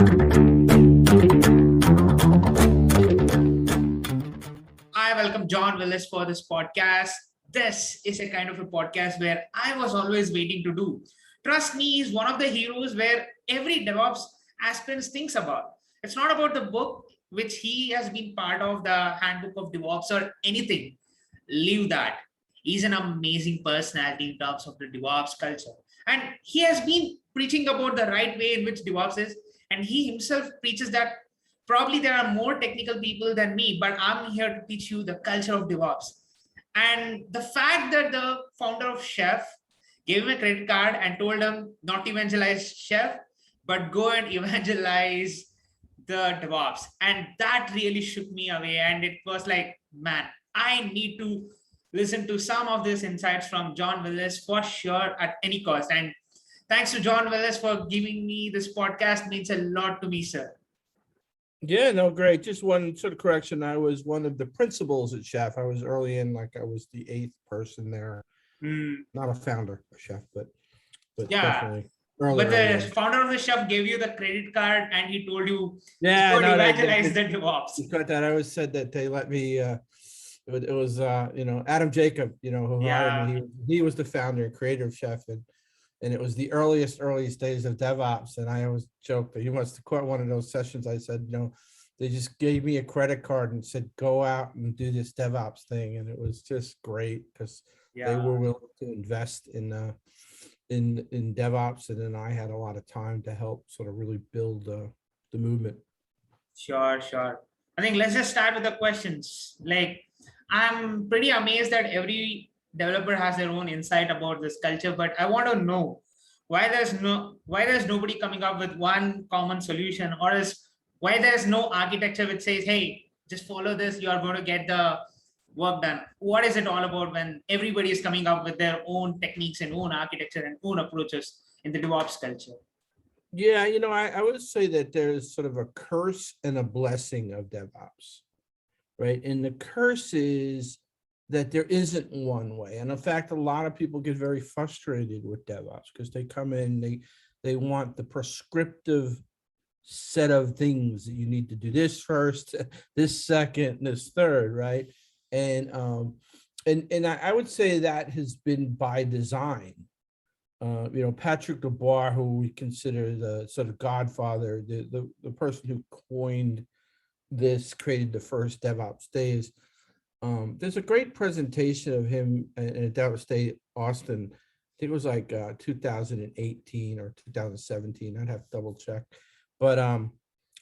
I welcome John Willis for this podcast. This is a kind of a podcast where I was always waiting to do. Trust me, he's one of the heroes where every DevOps aspirant thinks about. It's not about the book which he has been part of, the handbook of DevOps or anything. Leave that. He's an amazing personality in terms of the DevOps culture. And he has been preaching about the right way in which DevOps is. And he himself preaches that probably there are more technical people than me, but I'm here to teach you the culture of DevOps. And the fact that the founder of Chef gave him a credit card and told him not to evangelize Chef, but go and evangelize the DevOps. And that really shook me away. And it was like, man, I need to listen to some of these insights from John Willis for sure at any cost. And thanks to John Willis for giving me this podcast, means a lot to me, sir. Yeah, no, great. Just one sort of correction. I was one of the principals at Chef. I was early in, like I was the 8th person there. Not a founder of Chef, but yeah, definitely early. But the founder of the Chef gave you the credit card and he told you, yeah, no, evangelize the DevOps. Got that. I always said that they let me. It was Adam Jacob, who hired me. He was the founder and creator of Chef, and it was the earliest days of DevOps. And I always joked that he must have caught one of those sessions. I said, they just gave me a credit card and said, go out and do this DevOps thing. And it was just great because they were willing to invest in DevOps. And then I had a lot of time to help sort of really build the movement. Sure. I think let's just start with the questions. Like, I'm pretty amazed that every developer has their own insight about this culture, but I want to know why there's nobody coming up with one common solution, or why there's no architecture which says, hey, just follow this, you are going to get the work done. What is it all about when everybody is coming up with their own techniques and own architecture and own approaches in the DevOps culture? Yeah, I would say that there's sort of a curse and a blessing of DevOps, right? And the curse is that there isn't one way. And in fact, a lot of people get very frustrated with DevOps because they come in, they want the prescriptive set of things that you need to do this first, this second, this third, right? And I would say that has been by design. Patrick Dubois, who we consider the sort of godfather, the person who coined this, created the first DevOps days. There's a great presentation of him at DevOps Day Austin. I think it was like 2018 or 2017. I'd have to double check. But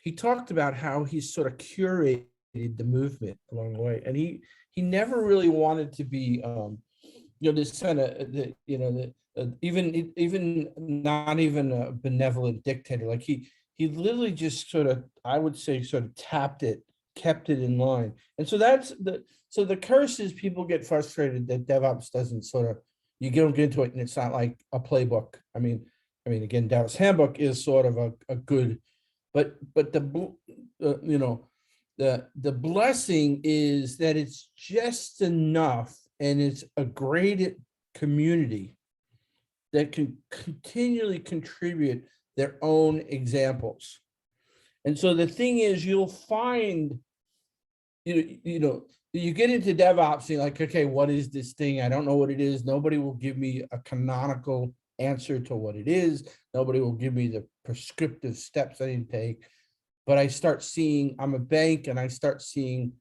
he talked about how he sort of curated the movement along the way, and he never really wanted to be this kind of even not even a benevolent dictator. Like he literally just sort of, I would say, sort of kept it in line. And so the curse is people get frustrated that DevOps doesn't sort of, you don't get into it and it's not like a playbook. I mean, again, DevOps handbook is sort of a good, but the blessing is that it's just enough, and it's a great community that can continually contribute their own examples. And so the thing is, you'll find, you get into DevOps and you're like, okay, what is this thing? I don't know what it is. Nobody will give me a canonical answer to what it is. Nobody will give me the prescriptive steps I need to take. But I start seeing, I'm a bank, and I start seeing,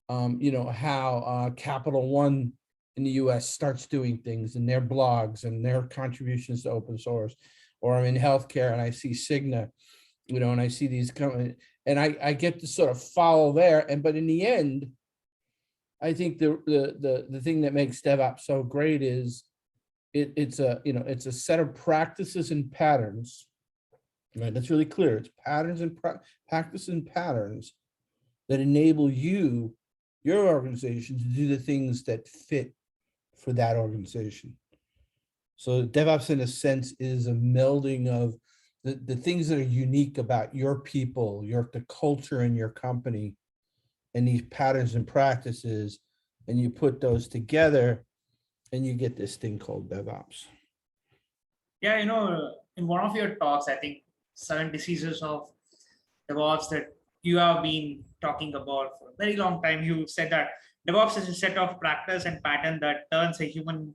how Capital One in the US starts doing things, and their blogs and their contributions to open source. Or I'm in healthcare and I see Cigna, and I see these coming, and I get to sort of follow there. But in the end, I think the thing that makes DevOps so great is it's a set of practices and patterns, right? That's really clear. It's patterns and practice and patterns that enable your organization to do the things that fit for that organization. So DevOps, in a sense, is a melding of the things that are unique about your people, the culture in your company, and these patterns and practices, and you put those together, and you get this thing called DevOps. Yeah, in one of your talks, I think 7 diseases of DevOps that you have been talking about for a very long time. You said that DevOps is a set of practice and pattern that turns a human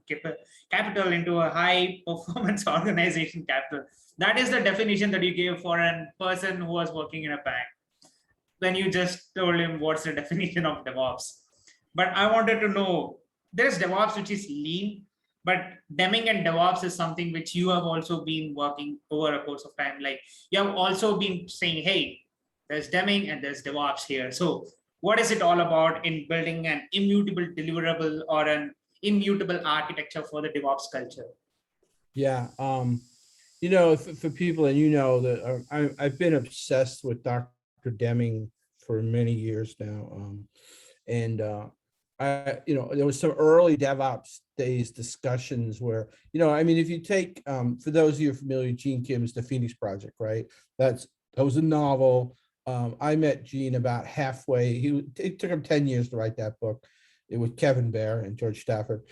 capital into a high performance organization capital. That is the definition that you gave for a person who was working in a bank when you just told him what's the definition of DevOps. But I wanted to know, there's DevOps which is lean, but Deming and DevOps is something which you have also been working over a course of time. Like you have also been saying, hey, there's Deming and there's DevOps here. So what is it all about in building an immutable deliverable or an immutable architecture for the DevOps culture? Yeah. For people, and that I've been obsessed with Dr. Deming for many years now. And there was some early DevOps days discussions where, if you take, for those of you familiar with Gene Kim's The Phoenix Project, right? That was a novel. I met Gene about halfway. It took him 10 years to write that book. It was Kevin Bear and George Stafford.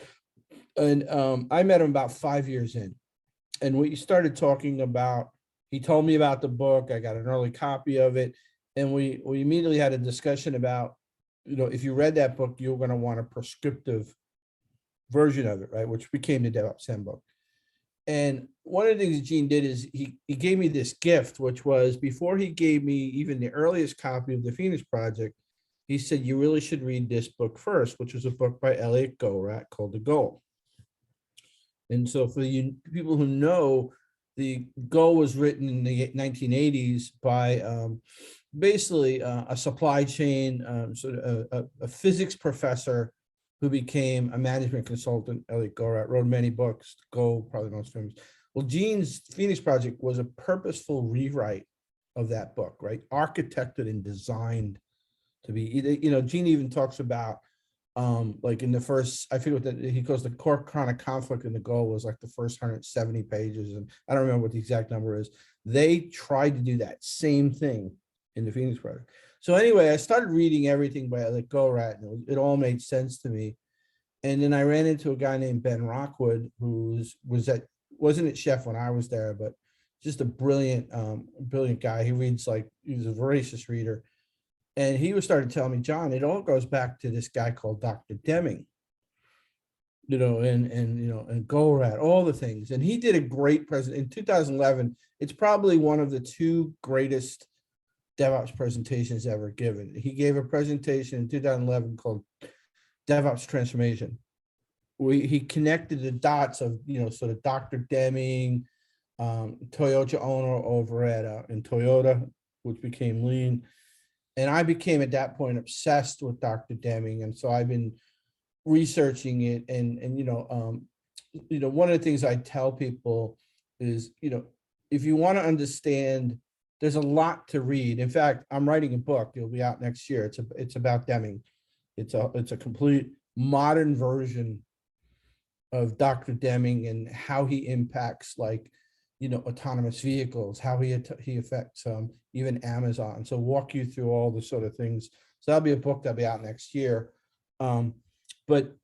And I met him about 5 years in. And we started talking about, he told me about the book. I got an early copy of it. And we immediately had a discussion about, if you read that book, you were going to want a prescriptive version of it, right? Which became the DevOps Handbook. And one of the things Gene did is he gave me this gift, which was before he gave me even the earliest copy of the Phoenix Project, he said, you really should read this book first, which was a book by Elliot Goldratt called The Goal. And so for you people who know, the Goal was written in the 1980s by basically a supply chain, sort of a physics professor who became a management consultant. Elliot Goldratt wrote many books. Goal, probably most famous. Well, Gene's Phoenix Project was a purposeful rewrite of that book, right? Architected and designed to be, Gene even talks about, like in the first, I forget what he calls the core chronic conflict in The Goal was like the first 170 pages. And I don't remember what the exact number is. They tried to do that same thing in the Phoenix Project. So anyway, I started reading everything by Elliot Goldratt, and it all made sense to me. And then I ran into a guy named Ben Rockwood, who wasn't at Chef when I was there, but just a brilliant guy. He was a voracious reader. And he started telling me, John, it all goes back to this guy called Dr. Deming, and Goldratt, all the things. And he did a great presentation in 2011. It's probably one of the two greatest DevOps presentations ever given. He gave a presentation in 2011 called DevOps Transformation. He connected the dots of, sort of Dr. Deming, Toyota owner over in Toyota, which became Lean. And I became at that point obsessed with Dr. Deming. And so I've been researching it. And one of the things I tell people is, if you want to understand, there's a lot to read. In fact, I'm writing a book. It'll be out next year. It's about Deming. It's a complete modern version of Dr. Deming and how he impacts autonomous vehicles, how he affects even Amazon. So walk you through all the sort of things. So that'll be a book that'll be out next year. But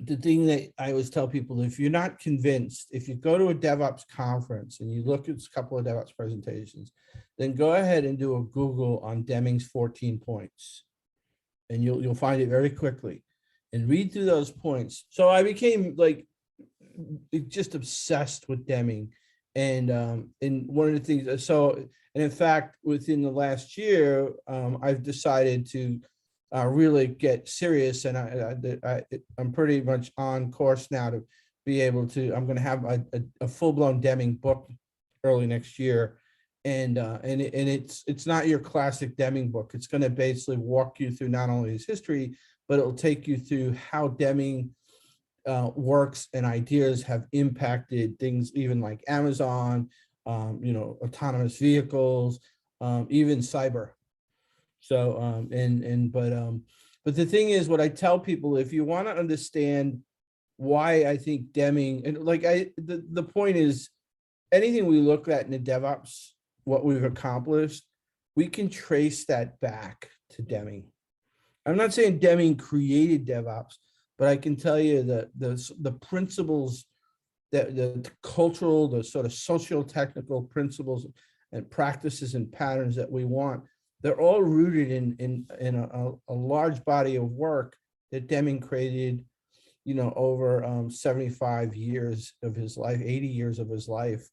the thing that I always tell people, if you're not convinced, if you go to a DevOps conference and you look at a couple of DevOps presentations, then go ahead and do a Google on Deming's 14 points. And you'll find it very quickly and read through those points. So I became just obsessed with Deming. And one of the things, and in fact, within the last year, I've decided to really get serious, and I'm pretty much on course now to be able to. I'm going to have a full-blown Deming book early next year, and it's not your classic Deming book. It's going to basically walk you through not only his history, but it will take you through how Deming works and ideas have impacted things, even like Amazon, autonomous vehicles, even cyber. So, but the thing is, what I tell people, if you want to understand why I think Deming, and the point is, anything we look at in the DevOps, what we've accomplished, we can trace that back to Deming. I'm not saying Deming created DevOps, but I can tell you that the principles, that the cultural, the sort of socio-technical principles, and practices and patterns that we want, they're all rooted in a large body of work that Deming created, over 75 years of his life, 80 years of his life.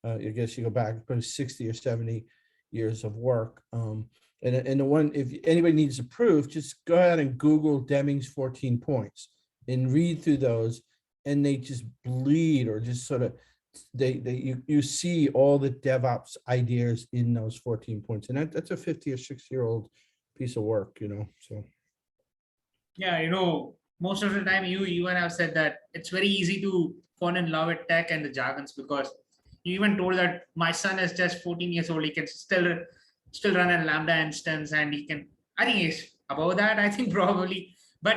I guess you go back, but 60 or 70 years of work. And the one, if anybody needs a proof, just go ahead and Google Deming's 14 points and read through those, and they just bleed, or just sort of, you see all the DevOps ideas in those 14 points. And that's a 50 or 60-year-old piece of work, so. Yeah, most of the time you even have said that it's very easy to fall in love with tech and the jargons, because you even told that my son is just 14 years old. He can still run a Lambda instance, and he can, I think he's above that, I think probably. But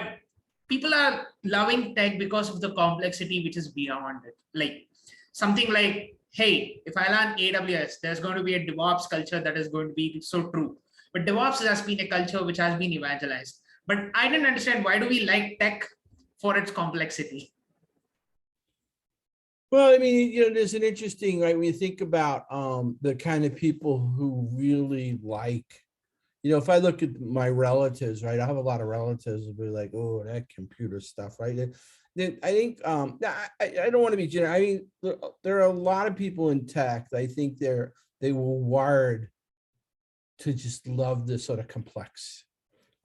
people are loving tech because of the complexity which is beyond it. Like something like, hey, if I learn AWS, there's going to be a DevOps culture that is going to be so true. But DevOps has been a culture which has been evangelized. But I didn't understand, why do we like tech for its complexity? Well, I mean, there's an interesting, right, when you think about the kind of people who really like, if I look at my relatives, right, I have a lot of relatives who be like, oh, that computer stuff, right? Then I think, I don't want to be general. I mean, there are a lot of people in tech that I think they were wired to just love this sort of complex,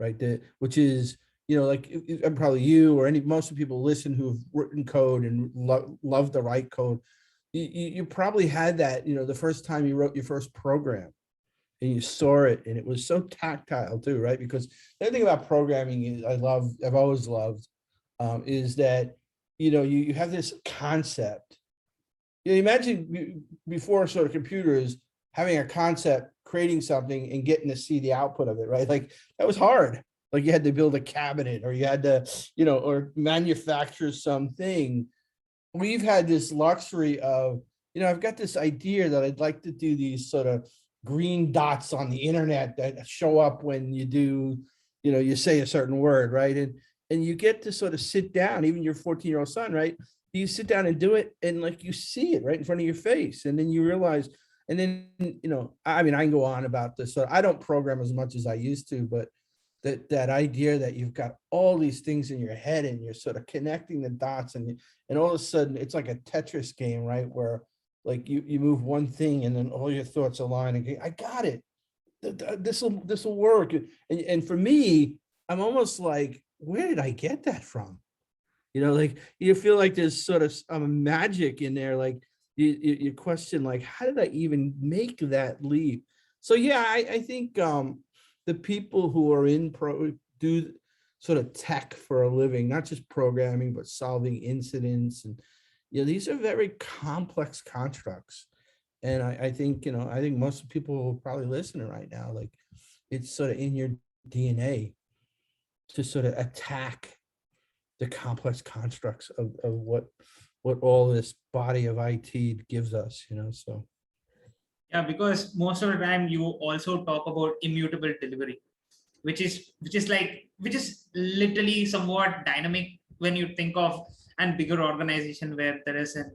right? Which is, like probably you or most of the people listen who have written code and love to write code. You probably had that, the first time you wrote your first program and you saw it, and it was so tactile too, right? Because the other thing about programming is I've always loved is that, you have this concept. Imagine before sort of computers having a concept, creating something and getting to see the output of it, right? Like that was hard. Like you had to build a cabinet, or you had to, or manufacture something. We've had this luxury of, I've got this idea that I'd like to do these sort of green dots on the internet that show up when you do, you say a certain word, right? And you get to sort of sit down, even your 14-year-old son, right? You sit down and do it, and like you see it right in front of your face, and then you realize, and then, I mean, I can go on about this. So I don't program as much as I used to, but that idea that you've got all these things in your head and you're sort of connecting the dots, and all of a sudden it's like a Tetris game, right? Where like you move one thing and then all your thoughts align and I got it. This will work. And for me, I'm almost like, where did I get that from? Like you feel like there's sort of magic in there. Like you question, like, how did I even make that leap? So yeah, I think the people who are do sort of tech for a living, not just programming, but solving incidents, and these are very complex constructs. And I think I think most people who are probably listening right now, like it's sort of in your DNA to sort of attack the complex constructs of what all this body of IT gives us, so. Yeah, because most of the time you also talk about immutable delivery, which is literally somewhat dynamic when you think of a bigger organization where there is a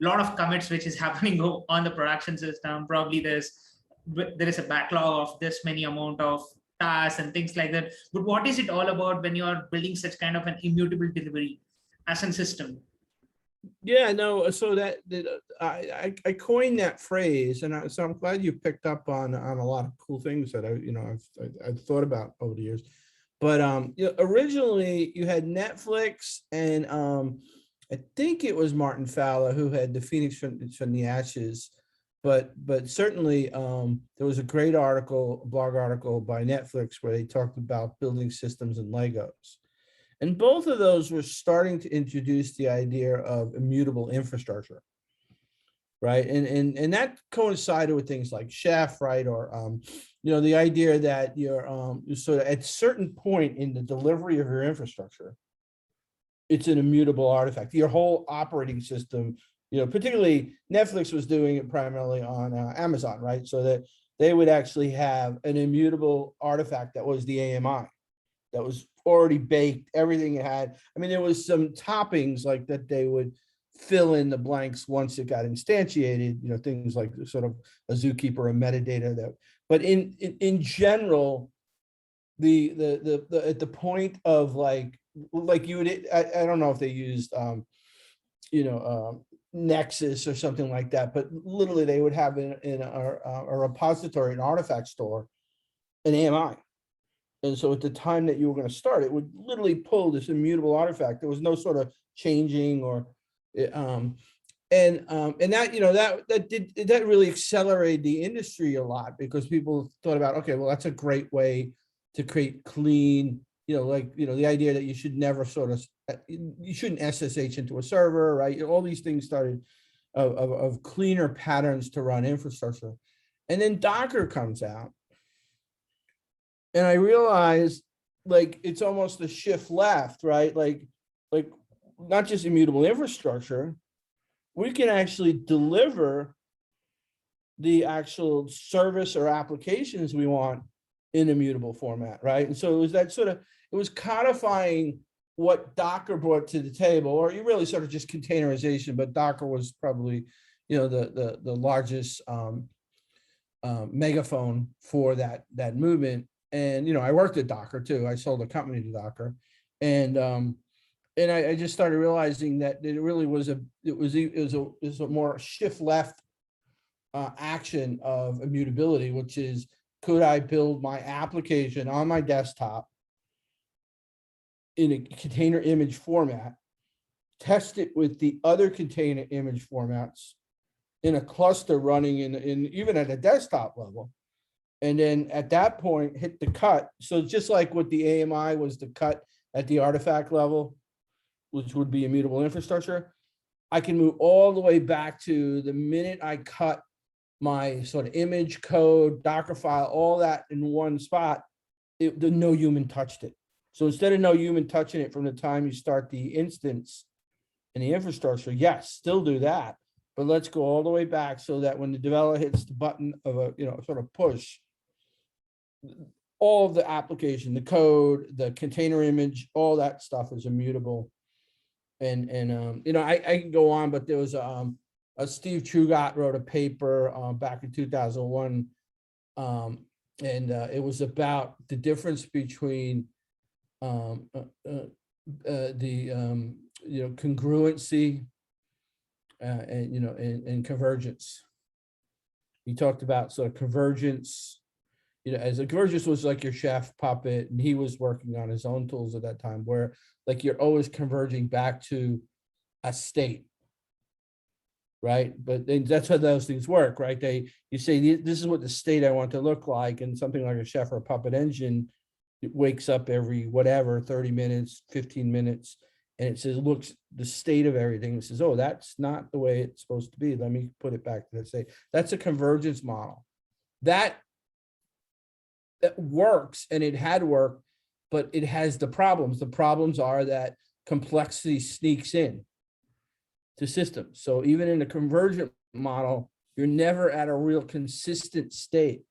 lot of commits which is happening on the production system. Probably there is a backlog of this many amount of tasks and things like that. But what is it all about when you are building such kind of an immutable delivery as a system? Yeah, no. So I coined that phrase, and so I'm glad you picked up on a lot of cool things that I've thought about over the years. But originally you had Netflix, and I think it was Martin Fowler who had the Phoenix from the Ashes. But certainly there was a great blog article by Netflix where they talked about building systems in Legos. And both of those were starting to introduce the idea of immutable infrastructure, right? And that coincided with things like Chef, right? Or the idea that you're sort of at a certain point in the delivery of your infrastructure, it's an immutable artifact. Your whole operating system, particularly Netflix was doing it primarily on Amazon, right? So that they would actually have an immutable artifact that was the AMI, that was already baked, everything it had. I mean, there was some toppings like that they would fill in the blanks once it got instantiated, things like sort of a zookeeper or metadata that, but in general, the at the point of like you would, I don't know if they used Nexus or something like that, but literally they would have in a repository, an artifact store, an AMI. And so at the time that you were going to start, it would literally pull this immutable artifact. There was no sort of changing or and that really accelerated the industry a lot, because people thought about, okay, well, that's a great way to create clean, the idea that you should never you shouldn't SSH into a server, right? All these things started of cleaner patterns to run infrastructure. And then Docker comes out. And I realized, like, it's almost a shift left, right? Like not just immutable infrastructure, we can actually deliver the actual service or applications we want in immutable format, right? And so it was that it was codifying what Docker brought to the table, or you really sort of just containerization, but Docker was probably, the largest megaphone for that movement. And, I worked at Docker too. I sold a company to Docker. And I just started realizing that it really was a more shift left action of immutability, which is, could I build my application on my desktop in a container image format, test it with the other container image formats in a cluster running in even at a desktop level. And then at that point, hit the cut. So just like what the AMI was the cut at the artifact level, which would be immutable infrastructure, I can move all the way back to the minute I cut my sort of image code, Docker file, all that in one spot, no human touched it. So instead of no human touching it from the time you start the instance and the infrastructure, yes, still do that. But let's go all the way back so that when the developer hits the button of a sort of push, all of the application, the code, the container image, all that stuff is immutable. And I can go on, but there was a Steve Trugat wrote a paper back in 2001, and it was about the difference between congruency and convergence. He talked about sort of convergence, as a convergence was like your chef puppet, and he was working on his own tools at that time, where like you're always converging back to a state, right? But that's how those things work, right? You say, this is what the state I want to look like, and something like a chef or a puppet engine, it wakes up every 30 minutes, 15 minutes, and it says, looks the state of everything. It says, oh, that's not the way it's supposed to be. Let me put it back to that state. That's a convergence model. That works, and it had worked, but it has the problems. The problems are that complexity sneaks in to systems. So even in a convergent model, you're never at a real consistent state.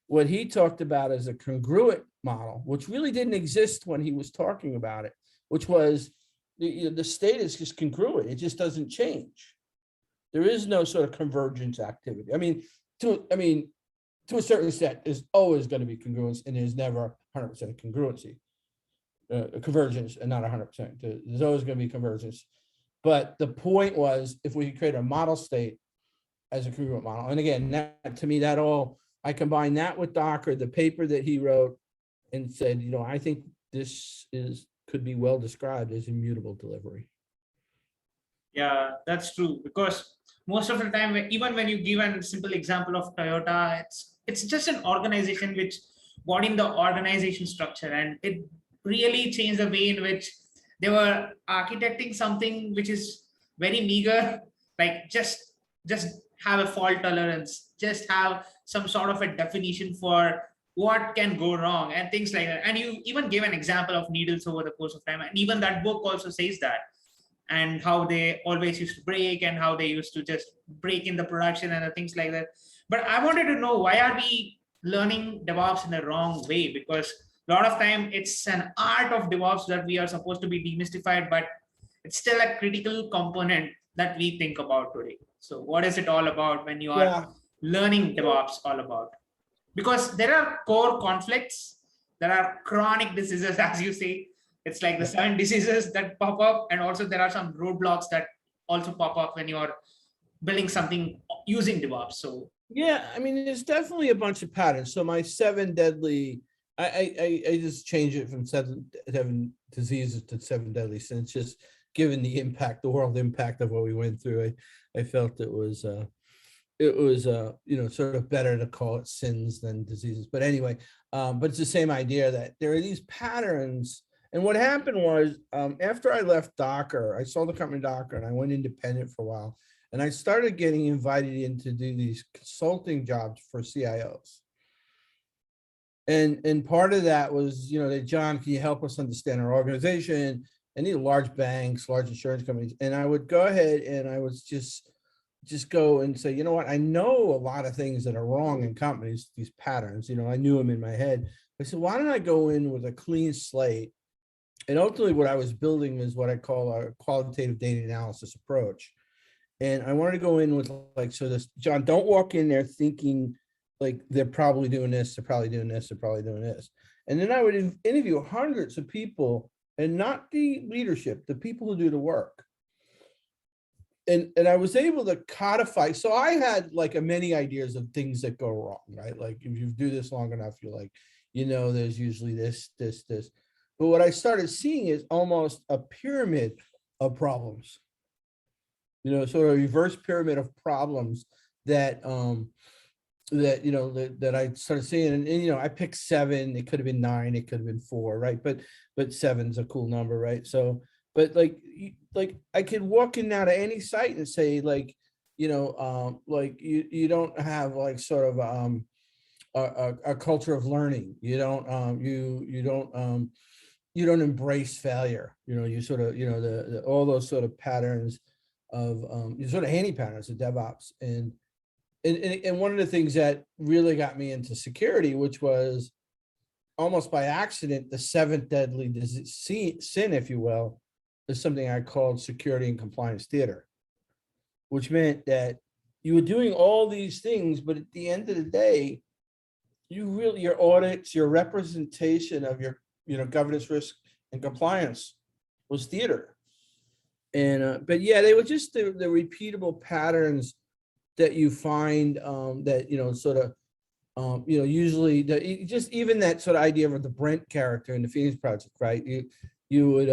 What he talked about is a congruent model, which really didn't exist when he was talking about it, which was the state is just congruent. It just doesn't change. There is no sort of convergence activity. To a certain extent, there's always going to be congruence, and there's never 100% congruency, convergence, and not 100%. There's always going to be convergence. But the point was, if we could create a model state as a congruent model, and again, that, to me, I combine that with Docker, the paper that he wrote, and said, I think this could be well described as immutable delivery. Yeah, that's true. Because most of the time, even when you give a simple example of Toyota, it's just an organization which brought in the organization structure, and it really changed the way in which they were architecting something which is very meager, like just have a fault tolerance, just have some sort of a definition for what can go wrong and things like that. And you even gave an example of needles over the course of time, and even that book also says that, and how they always used to break, and how they used to just break in the production and things like that. But I wanted to know, why are we learning DevOps in the wrong way? Because a lot of time it's an art of DevOps that we are supposed to be demystified, but it's still a critical component that we think about today. So what is it all about when you are Yeah. learning DevOps all about? Because there are core conflicts, there are chronic diseases, as you say. It's like the Yeah. 7 diseases that pop up, and also there are some roadblocks that also pop up when you're building something using DevOps. So Yeah, I mean, there's definitely a bunch of patterns. So my 7 deadly, I just changed it from seven diseases to 7 deadly sins, just given the impact, the world impact of what we went through. I felt it was sort of better to call it sins than diseases. But anyway, but it's the same idea that there are these patterns. And what happened was, after I left Docker, I sold the company Docker and I went independent for a while. And I started getting invited in to do these consulting jobs for CIOs. And part of that was, that John, can you help us understand our organization? And these large banks, large insurance companies. And I would go ahead and I was just go and say, you know what, I know a lot of things that are wrong in companies, these patterns, I knew them in my head. I said, why don't I go in with a clean slate? And ultimately what I was building is what I call a qualitative data analysis approach. And I wanted to go in with this, John, don't walk in there thinking like they're probably doing this, they're probably doing this, they're probably doing this. And then I would interview hundreds of people, and not the leadership, the people who do the work. And I was able to codify. So I had many ideas of things that go wrong, right? Like if you do this long enough, you're like, there's usually this. But what I started seeing is almost a pyramid of problems. Sort of a reverse pyramid of problems that that I started seeing. And I picked 7. It could have been 9. It could have been 4, right? But 7's a cool number, right? So, but I could walk in now to any site and say you don't have sort of a culture of learning. You don't you don't embrace failure. You sort of all those sort of patterns of you sort of handy patterns of DevOps. And one of the things that really got me into security, which was almost by accident, the 7th deadly sin, if you will, is something I called security and compliance theater, which meant that you were doing all these things, but at the end of the day, your audits, your representation of your governance, risk, and compliance was theater. And but yeah, they were just the repeatable patterns that you find that sort of usually just even that sort of idea of the Brent character in the Phoenix Project, right? You would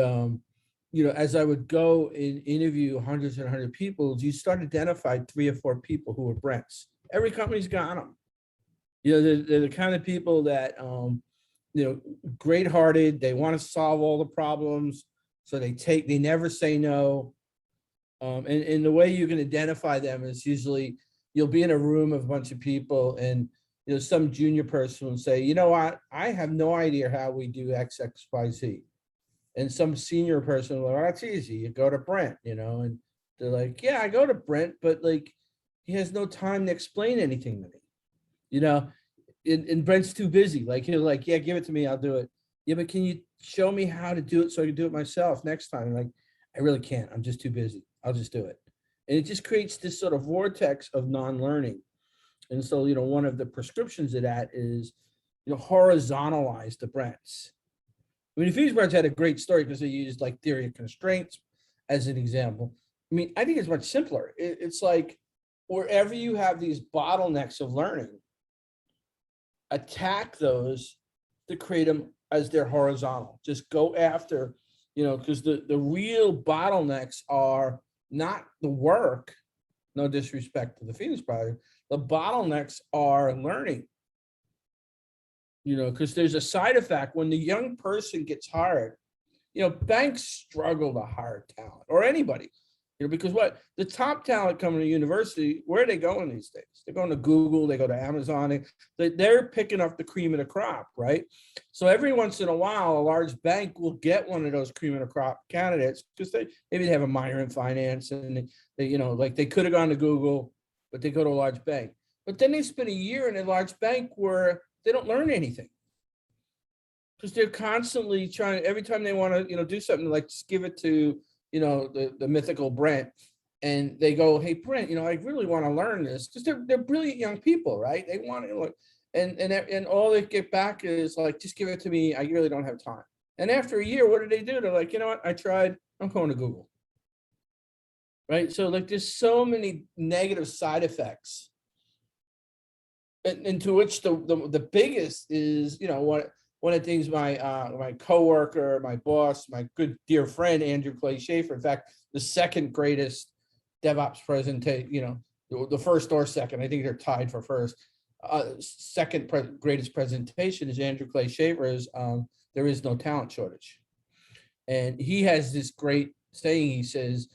as I would go and interview hundreds and hundreds of people, you start to identify 3 or 4 people who are Brents. Every company's got them. They're the kind of people that great-hearted. They want to solve all the problems. So they never say no. And the way you can identify them is usually you'll be in a room of a bunch of people and some junior person will say, what, I have no idea how we do X, X, Y, Z. And some senior person will, that's easy. You go to Brent, and they're like, yeah, I go to Brent, but he has no time to explain anything to me. And Brent's too busy. He'll yeah, give it to me, I'll do it. Yeah, but can you show me how to do it so I can do it myself next time? I really can't. I'm just too busy. I'll just do it. And it just creates this sort of vortex of non-learning. And so, one of the prescriptions of that is, horizontalize the Brents. I mean, Phoenix Brents had a great story because they used theory of constraints as an example. I mean, I think it's much simpler. It's wherever you have these bottlenecks of learning, attack those to create them as they're horizontal. Just go after, because the real bottlenecks are not the work, no disrespect to the Phoenix Project, the bottlenecks are learning. Because there's a side effect when the young person gets hired. Banks struggle to hire talent, or anybody, because what the top talent coming to university, where are they going these days? They're going to Google, they go to Amazon, they're picking up the cream of the crop, right? So every once in a while, a large bank will get one of those cream of the crop candidates because maybe they have a minor in finance and they could have gone to Google, but they go to a large bank. But then they spend a year in a large bank where they don't learn anything because they're constantly trying. Every time they want to, do something, just give it to, the mythical Brent, and they go, hey, Brent, I really want to learn this, because they're brilliant young people, right? They want to look, and all they get back is like, just give it to me. I really don't have time. And after a year, what do? They're like, you know what? I tried. I'm going to Google. Right. So like, there's so many negative side effects. And to which the biggest is, one of the things my coworker, my boss, my good dear friend, Andrew Clay Schaefer, in fact, the second greatest DevOps presentation, the first or second, I think they're tied for first. Second greatest presentation is Andrew Clay Schaefer's There Is No Talent Shortage. And he has this great saying. He says,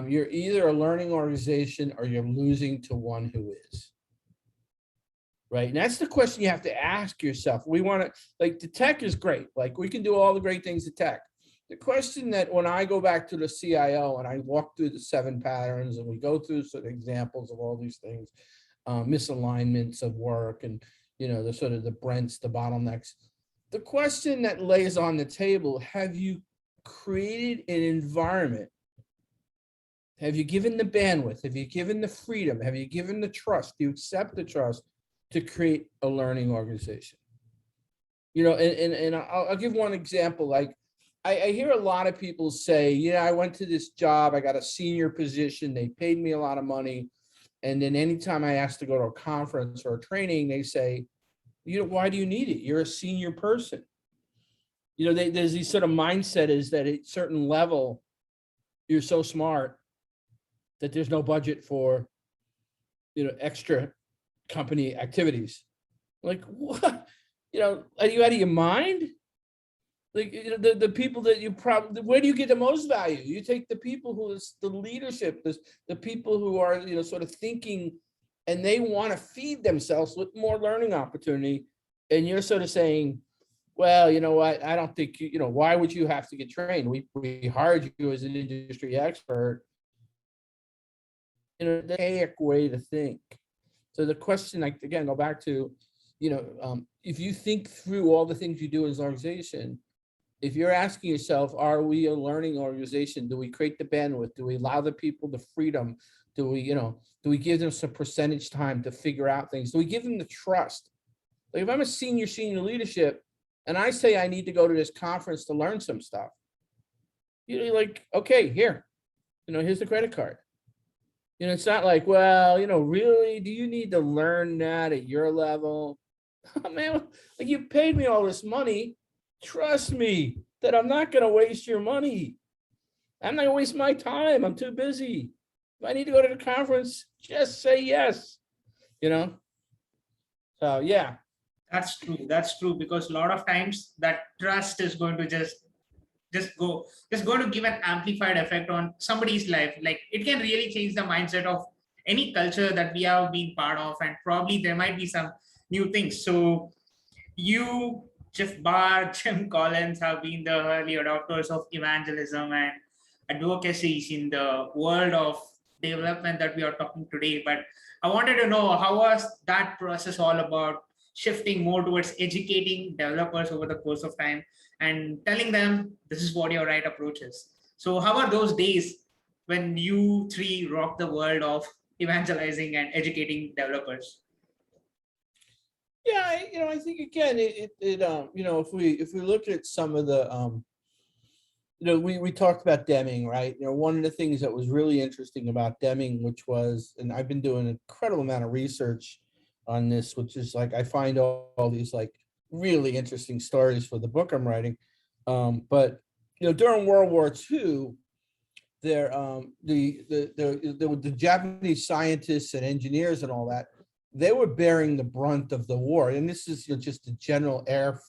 you're either a learning organization or you're losing to one who is. Right. And that's the question you have to ask yourself. We want to, like, the tech is great. Like, we can do all the great things to tech. The question that when I go back to the CIO and I walk through the 7 patterns and we go through sort of examples of all these things, misalignments of work and, the sort of the Brents, the bottlenecks, the question that lays on the table, have you created an environment? Have you given the bandwidth? Have you given the freedom? Have you given the trust? Do you accept the trust to create a learning organization? And I'll give one example. Like, I hear a lot of people say, I went to this job, I got a senior position, they paid me a lot of money. And then anytime I ask to go to a conference or a training, they say, why do you need it? You're a senior person. There's these sort of mindset is that at a certain level, you're so smart that there's no budget for, extra company activities. Like, what? Are you out of your mind? Like, the people that you probably, where do you get the most value? You take the people who is the leadership, the people who are, sort of thinking, and they want to feed themselves with more learning opportunity. And you're sort of saying, well, you know what? I don't think, why would you have to get trained? We hired you as an industry expert. The archaic way to think. So the question, like, again, go back to, if you think through all the things you do as an organization, if you're asking yourself, are we a learning organization? Do we create the bandwidth? Do we allow the people the freedom? Do we give them some percentage time to figure out things? Do we give them the trust? Like, if I'm a senior leadership and I say I need to go to this conference to learn some stuff, you're like, okay, here, here's the credit card. It's not like, well, really, do you need to learn that at your level? Oh, man, like, you paid me all this money. Trust me that I'm not going to waste your money. I'm not going to waste my time. I'm too busy. If I need to go to the conference, just say yes. So, yeah. That's true. That's true, because a lot of times that trust is going to just going to give an amplified effect on somebody's life. Like, it can really change the mindset of any culture that we have been part of, and probably there might be some new things. So you, Jeff Barr, Jim Collins have been the early adopters of evangelism and advocacies in the world of development that we are talking today. But I wanted to know, how was that process all about, shifting more towards educating developers over the course of time and telling them this is what your right approach is? So how are those days when you three rock the world of evangelizing and educating developers? Yeah, I think, again, if we look at some of the, we talked about Deming, right? One of the things that was really interesting about Deming, which was, and I've been doing an incredible amount of research on this, which is like, I find all these like really interesting stories for the book I'm writing. But during World War II, the Japanese scientists and engineers and all that, they were bearing the brunt of the war. And this is just a general air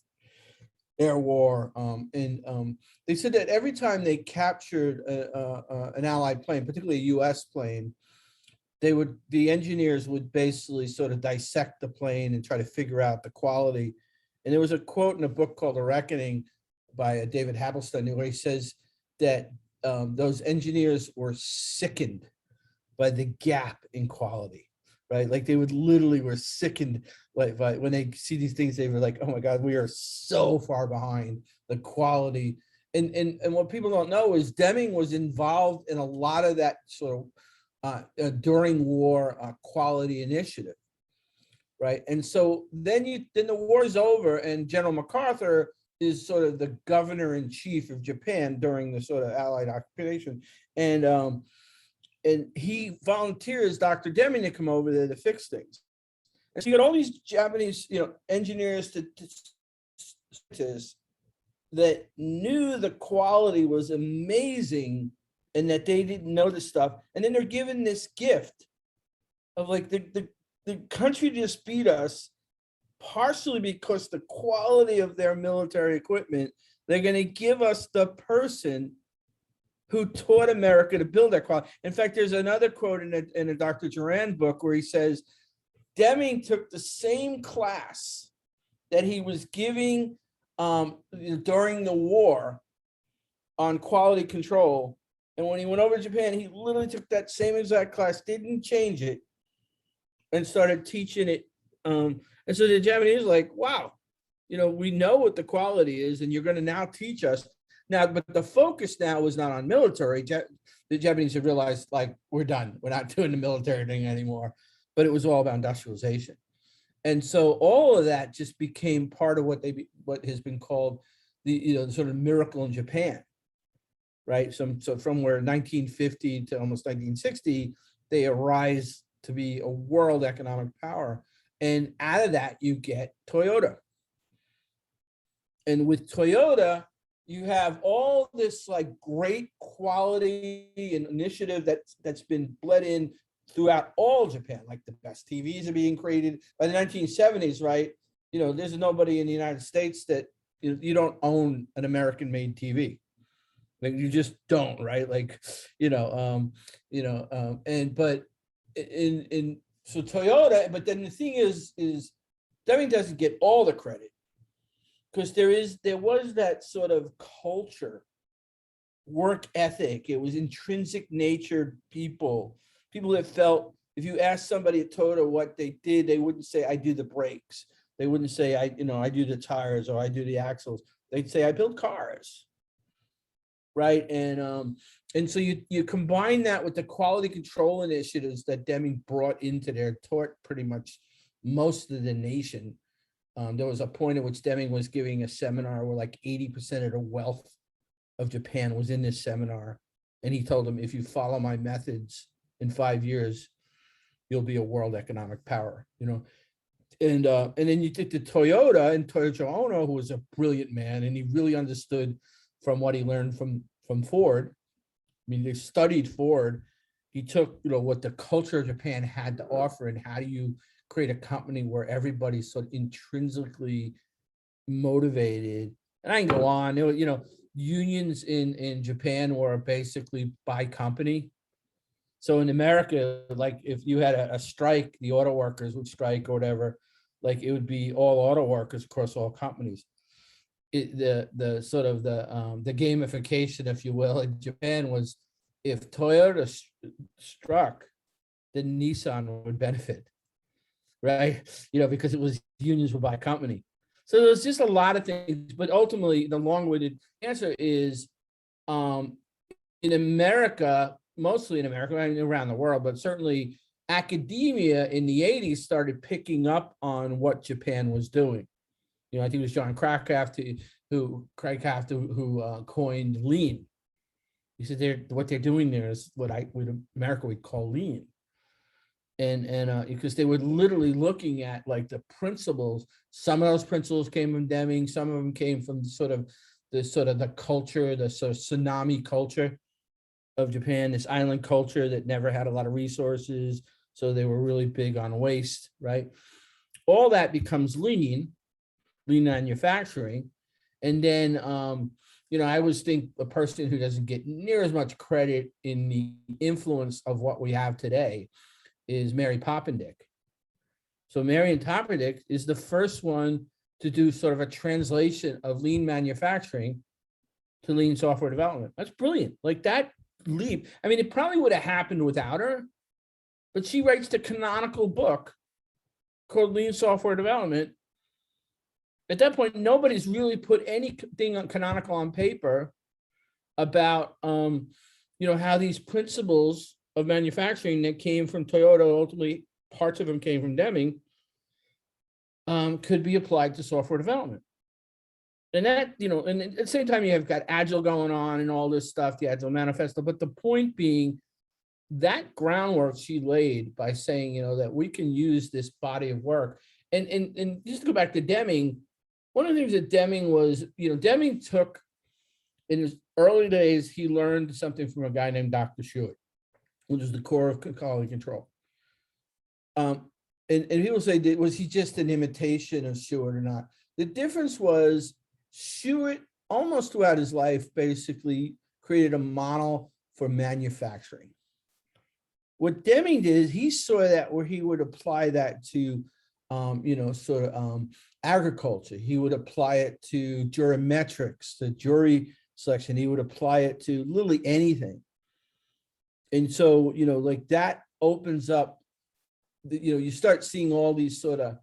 war. They said that every time they captured an Allied plane, particularly a US plane, the engineers would basically sort of dissect the plane and try to figure out the quality. And there was a quote in a book called The Reckoning by David Habelstein, where he says that those engineers were sickened by the gap in quality, right? Like, they would literally were sickened, like, by when they see these things, they were like, oh my God, we are so far behind the quality. And what people don't know is Deming was involved in a lot of that sort of during war quality initiative, right? And so then the war is over, and General MacArthur is sort of the governor in chief of Japan during the sort of Allied occupation, and he volunteers Dr. Deming to come over there to fix things. And so you got all these Japanese, engineers to scientists that knew the quality was amazing and that they didn't know this stuff. And then they're given this gift of like the country just beat us partially because the quality of their military equipment. They're going to give us the person who taught America to build that quality. In fact, there's another quote in a Dr. Duran book where he says, Deming took the same class that he was giving during the war on quality control. And when he went over to Japan, he literally took that same exact class, didn't change it, and started teaching it. And so the Japanese were like, wow, we know what the quality is, and you're going to now teach us. Now, but the focus now was not on military. The Japanese have realized, like, we're done. We're not doing the military thing anymore. But it was all about industrialization. And so all of that just became part of what has been called the sort of miracle in Japan, right? So from where 1950 to almost 1960, they arise to be a world economic power. And out of that, you get Toyota. And with Toyota, you have all this like great quality and initiative that's been bled in throughout all Japan. Like the best TVs are being created by the 1970s, right? There's nobody in the United States that you don't own an American-made TV. Like you just don't, right? Like, so Toyota. But then the thing is Deming doesn't get all the credit because there was that sort of culture, work ethic. It was intrinsic natured people that felt if you asked somebody at Toyota what they did, they wouldn't say, I do the brakes. They wouldn't say, I do the tires or I do the axles. They'd say, I build cars. Right. And so you combine that with the quality control initiatives that Deming brought into there, taught pretty much most of the nation. There was a point at which Deming was giving a seminar where like 80% of the wealth of Japan was in this seminar. And he told them, if you follow my methods in 5 years, you'll be a world economic power, And then you take the Toyota and Toyojo Ono, who was a brilliant man, and he really understood from what he learned from Ford. I mean, they studied Ford. He took, what the culture of Japan had to offer, and how do you create a company where everybody's sort of intrinsically motivated. And I can go on, unions in Japan were basically by company. So in America, like if you had a strike, the auto workers would strike or whatever, like it would be all auto workers across all companies. The gamification, if you will, in Japan was if Toyota struck, then Nissan would benefit, right? Because it was unions were by company. So there's just a lot of things, but ultimately the long-winded answer is in America, mostly in America, around the world, but certainly academia in the 80s started picking up on what Japan was doing. I think it was John Krackaft who coined lean. He said what they're doing there is what America would call lean. And because they were literally looking at like the principles. Some of those principles came from Deming, some of them came from the culture, the sort of tsunami culture of Japan, this island culture that never had a lot of resources. So they were really big on waste, right? All that becomes lean manufacturing. And then, I always think a person who doesn't get near as much credit in the influence of what we have today is Mary Poppendieck. So Mary Poppendieck is the first one to do sort of a translation of lean manufacturing to lean software development. That's brilliant. Like that leap. I mean, it probably would have happened without her, but she writes the canonical book called Lean Software Development. At that point, nobody's really put anything on canonical on paper about, how these principles of manufacturing that came from Toyota, ultimately parts of them came from Deming, could be applied to software development. And that, and at the same time, you have got Agile going on and all this stuff, the Agile Manifesto. But the point being, that groundwork she laid by saying, that we can use this body of work. And just to go back to Deming, one of the things that Deming was, Deming took, in his early days, he learned something from a guy named Dr. Schuett, which is the core of quality control. And people say, was he just an imitation of Schuett or not? The difference was Schuett, almost throughout his life, basically created a model for manufacturing. What Deming did is he saw that where he would apply that to, agriculture. He would apply it to geometrics, the jury selection. He would apply it to literally anything. And so, like that opens up, you start seeing all these sort of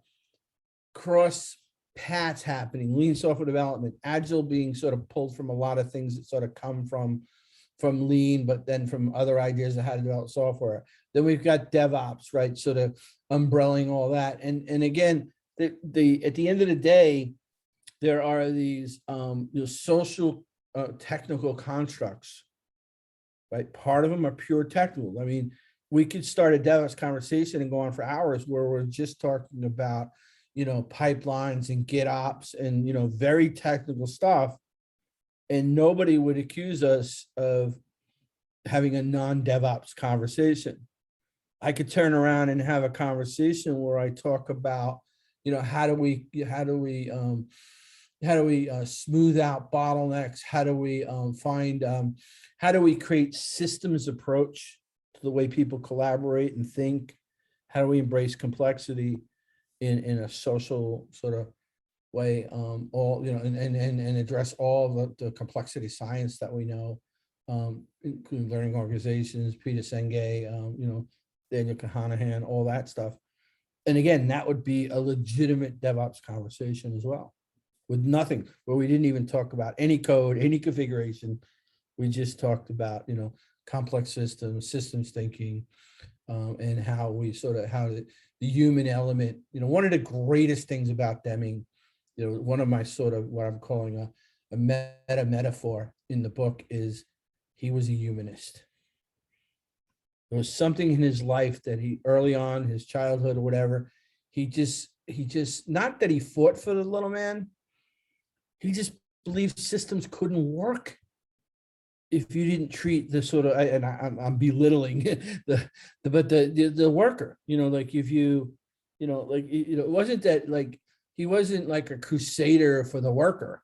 cross paths happening, lean software development, Agile being sort of pulled from a lot of things that sort of come from lean, but then from other ideas of how to develop software. Then we've got DevOps, right? Sort of umbrelling all that. And again, at the end of the day, there are these social technical constructs, right? Part of them are pure technical. I mean, we could start a DevOps conversation and go on for hours where we're just talking about, pipelines and GitOps and, very technical stuff. And nobody would accuse us of having a non-DevOps conversation. I could turn around and have a conversation where I talk about, how do we smooth out bottlenecks? How do we how do we create systems approach to the way people collaborate and think? How do we embrace complexity in a social sort of way, and address all the complexity science that we know, including learning organizations, Peter Senge, Daniel Kahanahan, all that stuff. And again, that would be a legitimate DevOps conversation as well, with nothing, where we didn't even talk about any code, any configuration. We just talked about, complex systems thinking, and how we how the human element, one of the greatest things about Deming, one of my what I'm calling a meta metaphor in the book is he was a humanist. There was something in his life that he, early on, his childhood or whatever, he just, not that he fought for the little man, he just believed systems couldn't work if you didn't treat the sort of, and I'm belittling the worker, like if you, it wasn't that like, he wasn't like a crusader for the worker.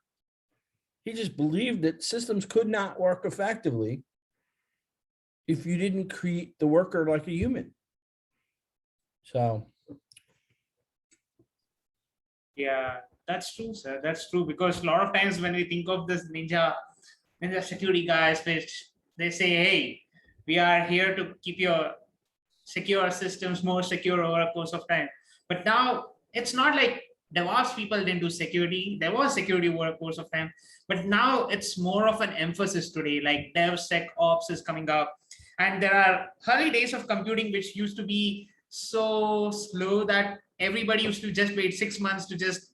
He just believed that systems could not work effectively if you didn't treat the worker like a human. So. Yeah, that's true, sir. That's true. Because a lot of times when we think of this ninja security guys, which they say, hey, we are here to keep your secure systems more secure over a course of time. But now it's not like DevOps people didn't do security. There was security over a course of time, but now it's more of an emphasis today, like DevSecOps is coming up. And there are early days of computing, which used to be so slow that everybody used to just wait 6 months to just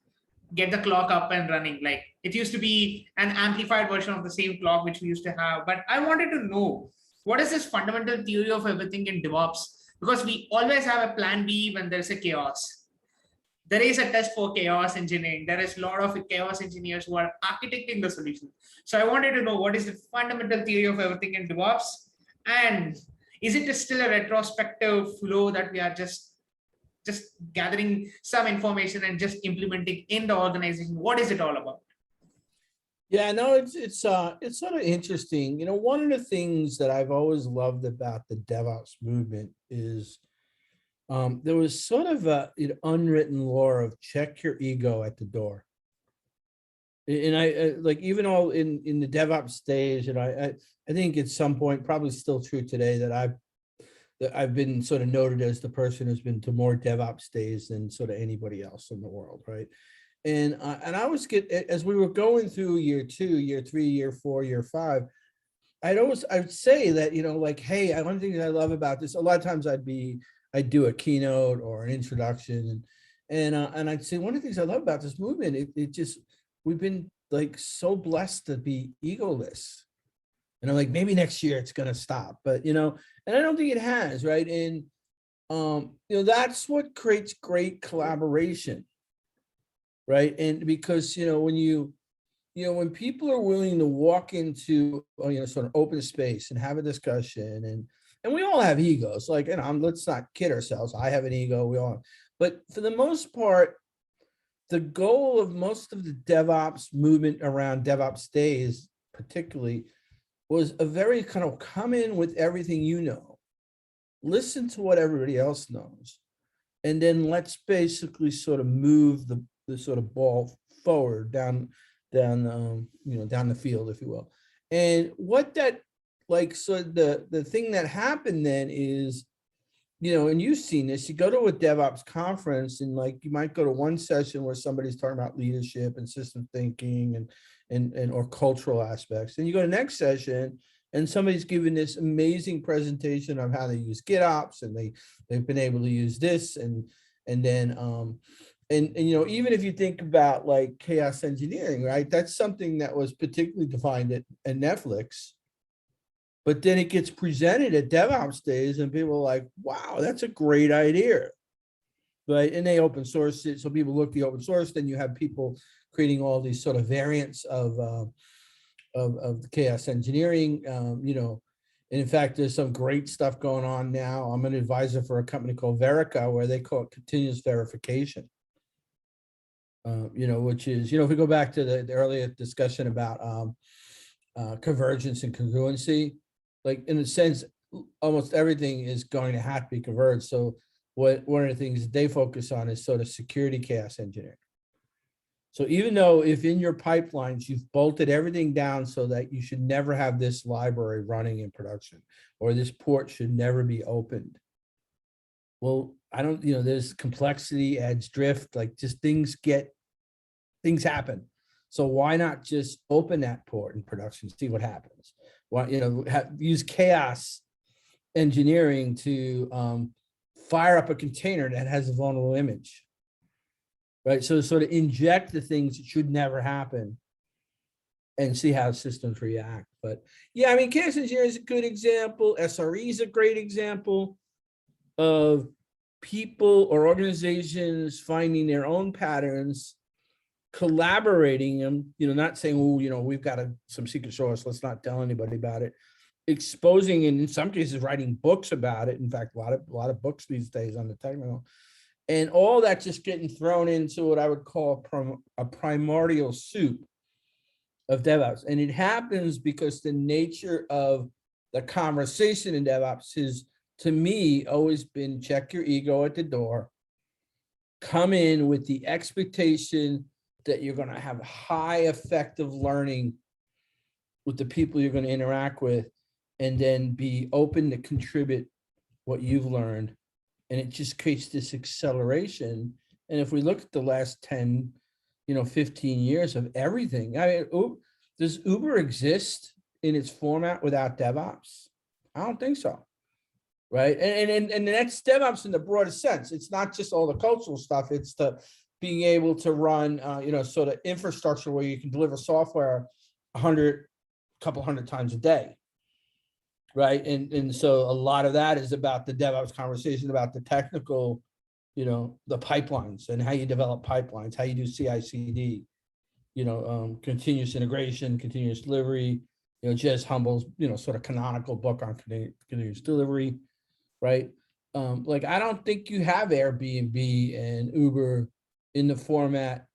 get the clock up and running. Like it used to be an amplified version of the same clock, which we used to have. But I wanted to know, what is this fundamental theory of everything in DevOps? Because we always have a plan B when there's a chaos. There is a test for chaos engineering. There is a lot of chaos engineers who are architecting the solution. So I wanted to know, what is the fundamental theory of everything in DevOps? And is it still a retrospective flow that we are just gathering some information and just implementing in the organization? What is it all about? Yeah, no, it's sort of interesting. One of the things that I've always loved about the DevOps movement is there was sort of an unwritten law of check your ego at the door. And I like, even all in the DevOps stage, and I think at some point, probably still true today, that I've been sort of noted as the person who's been to more DevOps days than sort of anybody else in the world, right? And I was as we were going through year 2, year 3, year 4, year 5, I'd say that, like, hey, one of the things I love about this, a lot of times I'd do a keynote or an introduction, and I'd say one of the things I love about this movement, it just, we've been like so blessed to be egoless. And I'm like, maybe next year it's gonna stop, but and I don't think it has, right? And that's what creates great collaboration, right? And because when people are willing to walk into sort of open space and have a discussion, and we all have egos, like, let's not kid ourselves. I have an ego, we all, but for the most part, the goal of most of the DevOps movement around DevOps days, particularly, was a very kind of come in with everything listen to what everybody else knows, and then let's basically sort of move the sort of ball forward down the field, if you will. And what that, like, so the thing that happened then is, and you've seen this, you go to a DevOps conference and, like, you might go to one session where somebody's talking about leadership and system thinking and or cultural aspects. And you go to the next session and somebody's giving this amazing presentation of how they use GitOps, and they've been able to use this, and then even if you think about like chaos engineering, right? That's something that was particularly defined at Netflix. But then it gets presented at DevOps days and people are like, wow, that's a great idea. Right. And they open source it. So people look the open source, then you have people creating all these sort of variants of the chaos engineering. And in fact, there's some great stuff going on now. I'm an advisor for a company called Verica, where they call it continuous verification. Which is, if we go back to the earlier discussion about convergence and congruency, like, in a sense, almost everything is going to have to be converged. So one of the things that they focus on is sort of security chaos engineering. So even though if in your pipelines, you've bolted everything down so that you should never have this library running in production, or this port should never be opened. Well, I don't, there's complexity, adds drift, like, just things happen. So why not just open that port in production, see what happens? Why, use chaos engineering to fire up a container that has a vulnerable image, right? So sort of inject the things that should never happen and see how systems react. But yeah, chaos engineering is a good example. SRE is a great example of people or organizations finding their own patterns, collaborating them, not saying, oh, we've got some secret source, let's not tell anybody about it, exposing, and in some cases writing books about it. In fact, a lot of books these days on the technical, and all that just getting thrown into what I would call a primordial soup of DevOps. And it happens because the nature of the conversation in DevOps is, to me, always been check your ego at the door, come in with the expectation that you're going to have high effective learning with the people you're going to interact with, and then be open to contribute what you've learned. And it just creates this acceleration. And if we look at the last 10, 15 years of everything, does Uber exist in its format without DevOps? I don't think so. Right. And that's DevOps in the broadest sense. It's not just all the cultural stuff. It's the being able to run, sort of infrastructure where you can deliver software couple hundred times a day. Right. And so a lot of that is about the DevOps conversation, about the technical, the pipelines and how you develop pipelines, how you do CI/CD, continuous integration, continuous delivery, Jez Humble's, sort of canonical book on continuous delivery. Right. Like, I don't think you have Airbnb and Uber in the format.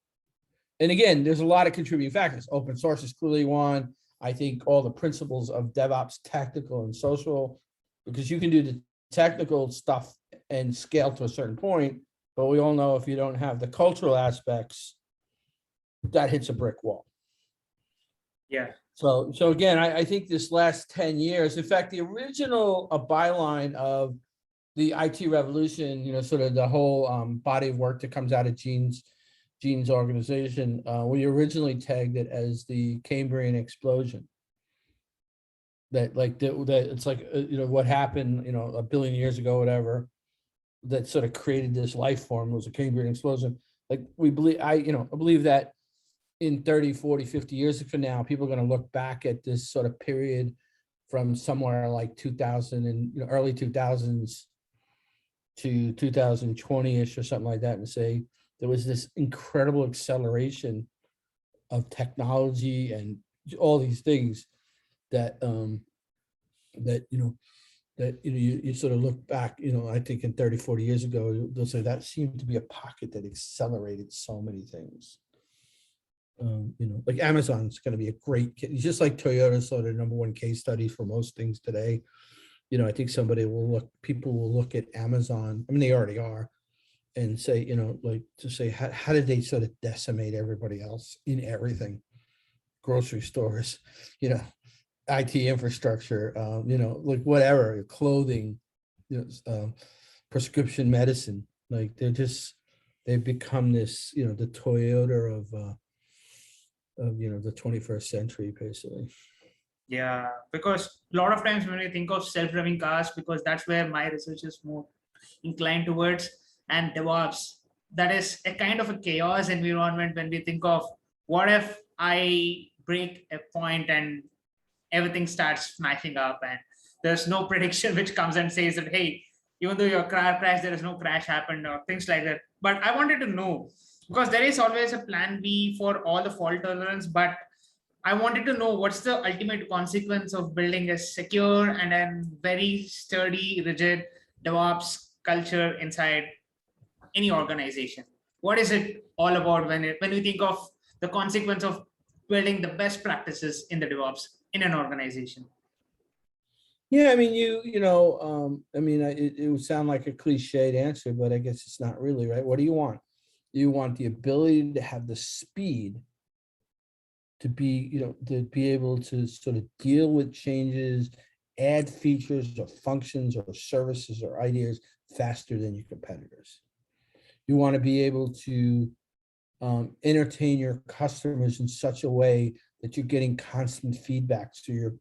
And again, there's a lot of contributing factors. Open source is clearly one. I think all the principles of DevOps, technical and social, because you can do the technical stuff and scale to a certain point, but we all know if you don't have the cultural aspects, that hits a brick wall. Yeah. So again, I think this last 10 years, in fact, the original byline of the IT revolution, sort of the whole body of work that comes out of Gene's organization, we originally tagged it as the Cambrian explosion. that like that it's like what happened a billion years ago, whatever, that sort of created this life form was a Cambrian explosion. Like we believe, I believe that in 30, 40, 50 years from now, people are going to look back at this sort of period from somewhere like 2000 and early 2000s to 2020-ish or something like that, and say there was this incredible acceleration of technology and all these things that that you sort of look back, I think in 30, 40 years ago, they'll say that seemed to be a pocket that accelerated so many things. Like Amazon's going to be a great case, just like Toyota sort of number one case study for most things today. I think people will look at Amazon, I mean, they already are, and say, like to say, how did they sort of decimate everybody else in everything? Grocery stores, IT infrastructure, like whatever, clothing, prescription medicine. Like they've become this, the Toyota of the 21st century, basically. Yeah, because a lot of times when we think of self-driving cars, because that's where my research is more inclined towards, and DevOps, that is a kind of a chaos environment when we think of what if I break a point and everything starts smashing up and there's no prediction which comes and says that, hey, even though your car crashed, there is no crash happened or things like that. But I wanted to know, because there is always a plan B for all the fault tolerance, but I wanted to know what's the ultimate consequence of building a secure and a very sturdy, rigid DevOps culture inside any organization. What is it all about when you think of the consequence of building the best practices in the DevOps in an organization? Yeah, I mean, it would sound like a cliched answer, but I guess it's not really, right? What do you want? You want the ability to have the speed to be able to sort of deal with changes, add features or functions or services or ideas faster than your competitors. You want to be able to entertain your customers in such a way that you're getting constant feedback, so you're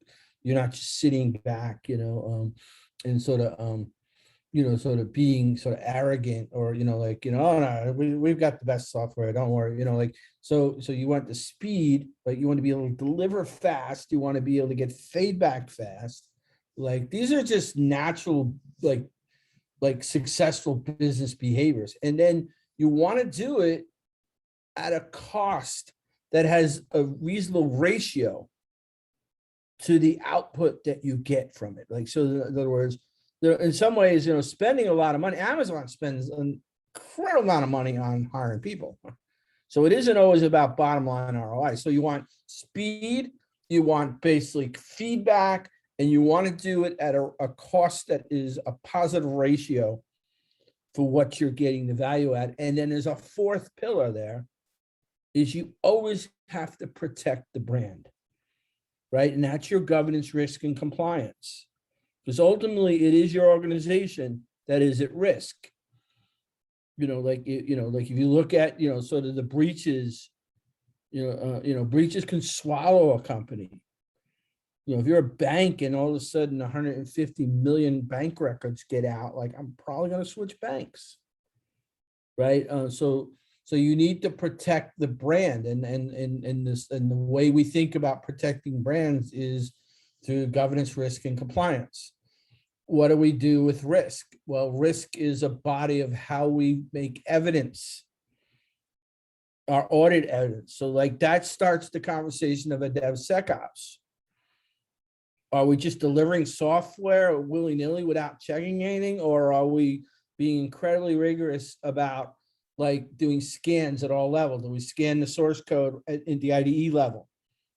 not just sitting back, and sort of being sort of arrogant, or like, oh no, we've got the best software, don't worry, like, so you want the speed, but you want to be able to deliver fast, you want to be able to get feedback fast. Like these are just natural, like successful business behaviors, and then you want to do it at a cost that has a reasonable ratio to the output that you get from it. Like, so in other words, in some ways, spending a lot of money, Amazon spends an incredible amount of money on hiring people. So it isn't always about bottom line ROI. So you want speed, you want basically feedback, and you want to do it at a cost that is a positive ratio for what you're getting the value at. And then there's a fourth pillar there, is you always have to protect the brand, right? And that's your governance, risk, and compliance. Because ultimately it is your organization that is at risk. Like if you look at, sort of the breaches, breaches can swallow a company. If you're a bank and all of a sudden 150 million bank records get out, like, I'm probably going to switch banks, right? So you need to protect the brand, and the way we think about protecting brands is through governance, risk, and compliance. What do we do with risk? Well, risk is a body of how we make evidence, our audit evidence. So like that starts the conversation of a DevSecOps. Are we just delivering software willy-nilly without checking anything? Or are we being incredibly rigorous about like doing scans at all levels? Do we scan the source code at the IDE level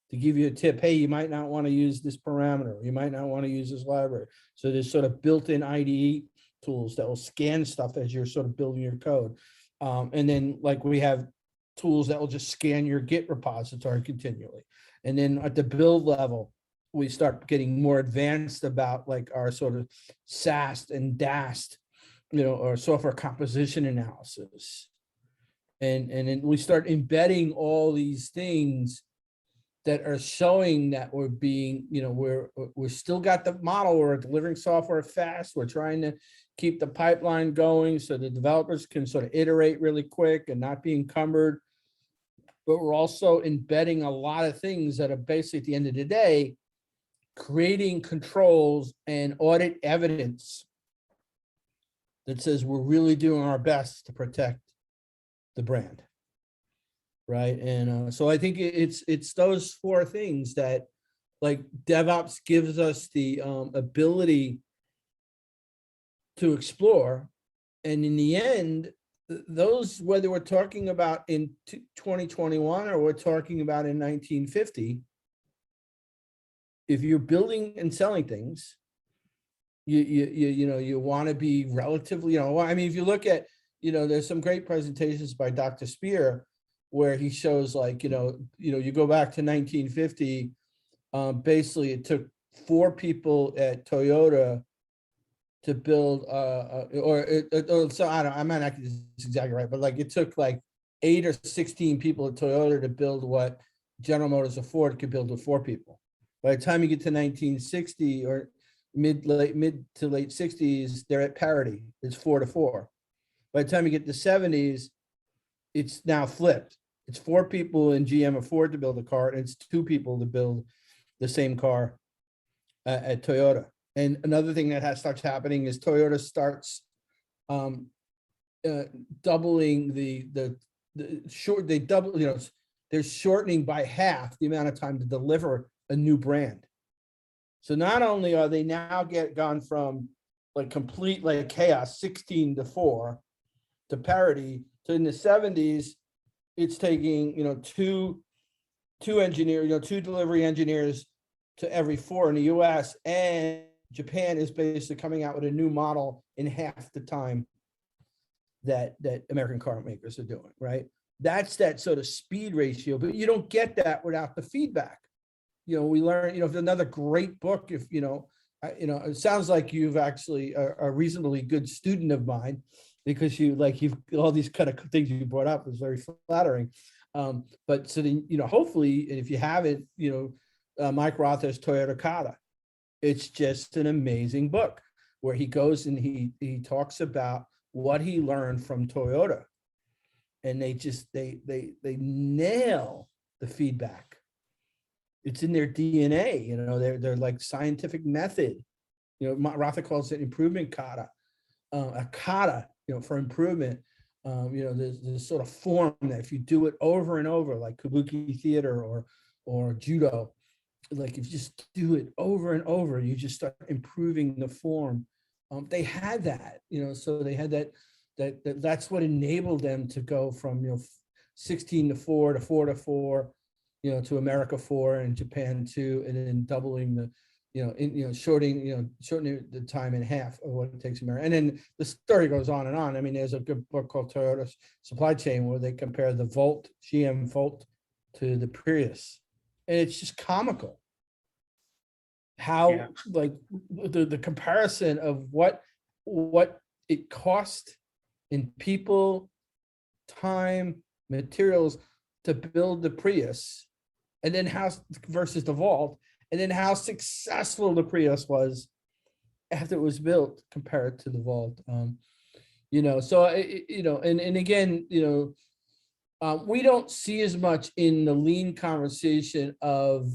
to give you a tip? Hey, you might not want to use this parameter. You might not want to use this library. So there's sort of built-in IDE tools that will scan stuff as you're sort of building your code. And then like we have tools that will just scan your Git repository continually. And then at the build level, we start getting more advanced about like our sort of SAST and DAST, or software composition analysis. And then we start embedding all these things that are showing that we're being, we're still got the model, we're delivering software fast, we're trying to keep the pipeline going so the developers can sort of iterate really quick and not be encumbered. But we're also embedding a lot of things that are basically, at the end of the day, creating controls and audit evidence that says we're really doing our best to protect the brand. Right. And so I think it's those four things that, like, DevOps gives us the ability to explore. And in the end, those, whether we're talking about in 2021 or we're talking about in 1950, if you're building and selling things, you want to be relatively, I mean, if you look at, there's some great presentations by Dr. Spear where he shows, like, you go back to 1950, basically it took 4 people at Toyota to build, so I might not get this exactly right, but like it took like 8 or 16 people at Toyota to build what General Motors or Ford could build with 4 people. By the time you get to 1960 or mid to late 60s, they're at parity. It's 4 to 4. By the time you get to 70s, it's now flipped. It's 4 people in GM or Ford to build a car, and it's 2 people to build the same car at Toyota. And another thing that starts happening is Toyota starts doubling they're shortening by half the amount of time to deliver a new brand. So not only are they now gone from like complete like chaos, 16 to 4 to parity, to in the 70s, it's taking, two engineers, 2 delivery engineers to every 4 in the US, and Japan is basically coming out with a new model in half the time that American car makers are doing, right? That's that sort of speed ratio, but you don't get that without the feedback. We learn, another great book, if, it sounds like you've actually a reasonably good student of mine, because you've all these kind of things you brought up was very flattering. But so then, hopefully, if you haven't, Mike Rother's Toyota Kata, it's just an amazing book where he goes and he talks about what he learned from Toyota, and they nail the feedback. It's in their DNA, they're like scientific method. Rother calls it improvement kata, a kata, for improvement. There's this sort of form that if you do it over and over, like kabuki theater or judo, like if you just do it over and over, you just start improving the form. They had that, so they had that's what enabled them to go from 16 to 4 to 4 to 4, to America 4 and Japan 2, and then doubling the shortening the time in half of what it takes America. And then the story goes on and on. I mean, there's a good book called Toyota's Supply Chain where they compare the Volt, GM Volt, to the Prius, and it's just comical how like the comparison of what it cost in people, time, materials to build the Prius, and then how versus the Volt, and then how successful the Prius was after it was built compared to the Volt. So and again, we don't see as much in the lean conversation of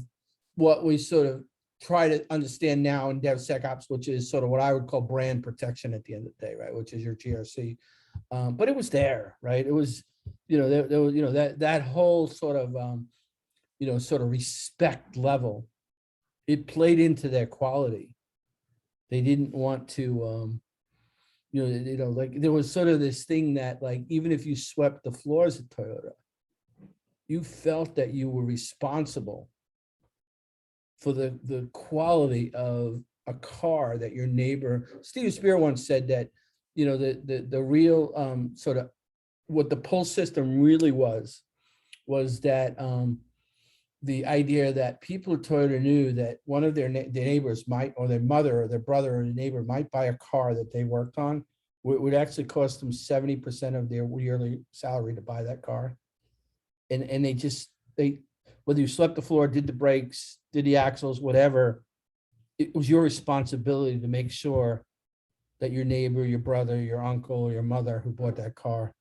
what we sort of try to understand now in DevSecOps, which is sort of what I would call brand protection at the end of the day, right? Which is your GRC. But it was there, right? It was, there was, that whole sort of, sort of respect level. It played into their quality. They didn't want to, like there was sort of this thing that, like, even if you swept the floors at Toyota, you felt that you were responsible for the quality of a car that your neighbor. Steve Spear once said that, the real sort of what the pull system really was that the idea that people at Toyota knew that one of their neighbors might, or their mother or their brother or their neighbor might buy a car that they worked on, would actually cost them 70% of their yearly salary to buy that car. And whether you swept the floor, did the brakes, did the axles, whatever, it was your responsibility to make sure that your neighbor, your brother, your uncle, your mother who bought that car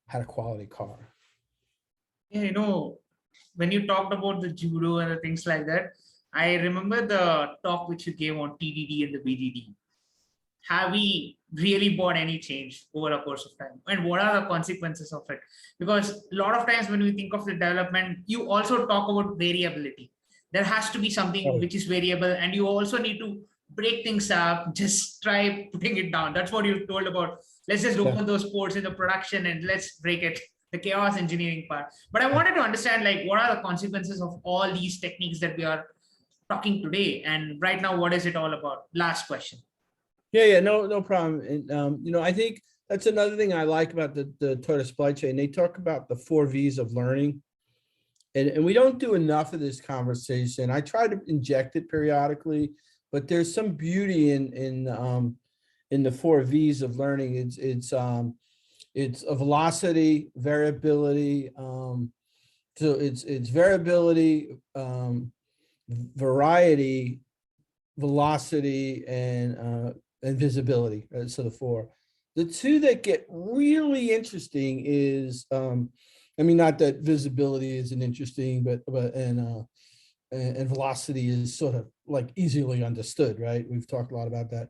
had a quality car. Yeah, when you talked about the judo and the things like that, I remember the talk which you gave on TDD and the BDD. Have we really brought any change over a course of time? And what are the consequences of it? Because a lot of times when we think of the development, you also talk about variability. There has to be something which is variable, and you also need to break things up, just try putting it down. That's what you told about. Let's just open those ports in the production and let's break it, the chaos engineering part. But I wanted to understand, like, what are the consequences of all these techniques that we are talking today? And right now, what is it all about? Last question. Yeah, no problem. And I think that's another thing I like about the Toyota supply chain. They talk about the 4 V's of learning. And we don't do enough of this conversation. I try to inject it periodically, but there's some beauty in the 4 V's of learning. It's a velocity, variability. So it's variability, variety, velocity, and visibility. So the 4. The 2 that get really interesting is, not that visibility isn't interesting, but and velocity is sort of like easily understood, right? We've talked a lot about that.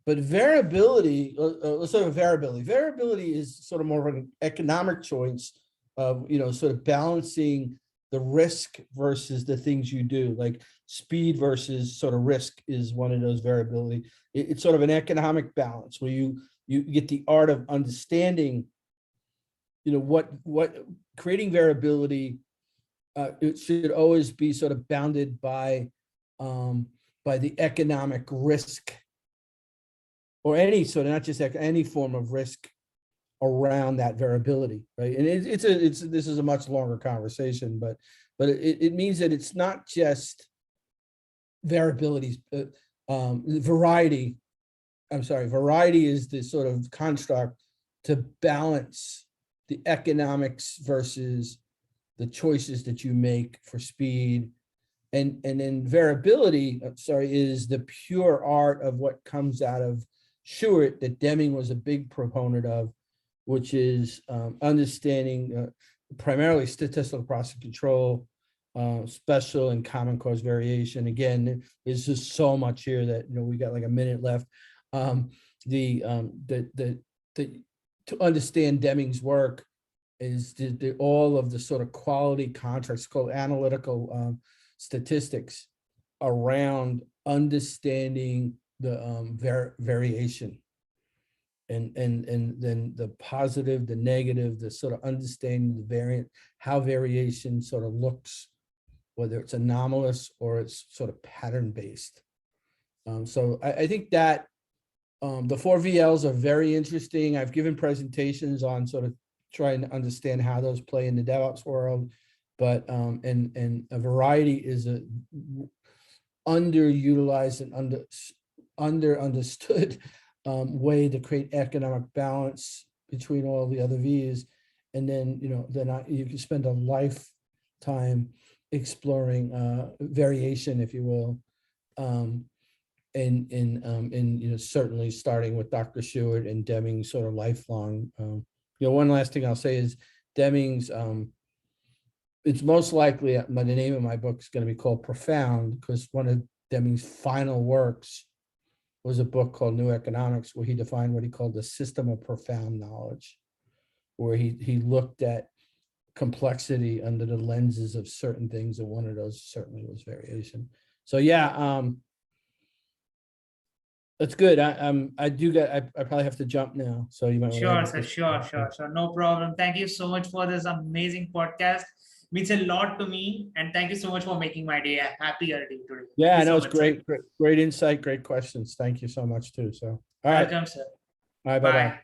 But variability, let's start with variability. Variability is sort of more of an economic choice of, sort of balancing the risk versus the things you do, like speed versus sort of risk is one of those variability. It's sort of an economic balance where you get the art of understanding, what creating variability. It should always be sort of bounded by the economic risk, or any sort of, not just any form of risk around that variability, right? And this is a much longer conversation, but it means that it's not just variability, variety. I'm sorry, variety is the sort of construct to balance the economics versus the choices that you make for speed. And then variability, is the pure art of what comes out of Shewhart that Deming was a big proponent of, which is understanding primarily statistical process control, special and common cause variation. Again, there's just so much here that we got like a minute left. To understand Deming's work is all of the sort of quality contracts called analytical statistics around understanding the variation. And then the positive, the negative, the sort of understanding the variant, how variation sort of looks, whether it's anomalous or it's sort of pattern based. So I think that the 4 VLs are very interesting. I've given presentations on sort of trying to understand how those play in the DevOps world, but and a variety is a underutilized and understood way to create economic balance between all the other V's. And then, you can spend a lifetime exploring variation, if you will. And certainly starting with Dr. Shewhart and Deming's sort of lifelong. One last thing I'll say is Deming's, it's most likely, the name of my book is going to be called Profound, because one of Deming's final works was a book called New Economics, where he defined what he called the system of profound knowledge, where he looked at complexity under the lenses of certain things, and one of those certainly was variation. So yeah, that's good. I probably have to jump now, so you might want to. Sure. No problem. Thank you so much for this amazing podcast. Means a lot to me, and thank you so much for making my day a happier day today. Yeah, I know, it's great insight, great questions. Thank you so much too. So, all right. Welcome, sir. All right, bye-bye.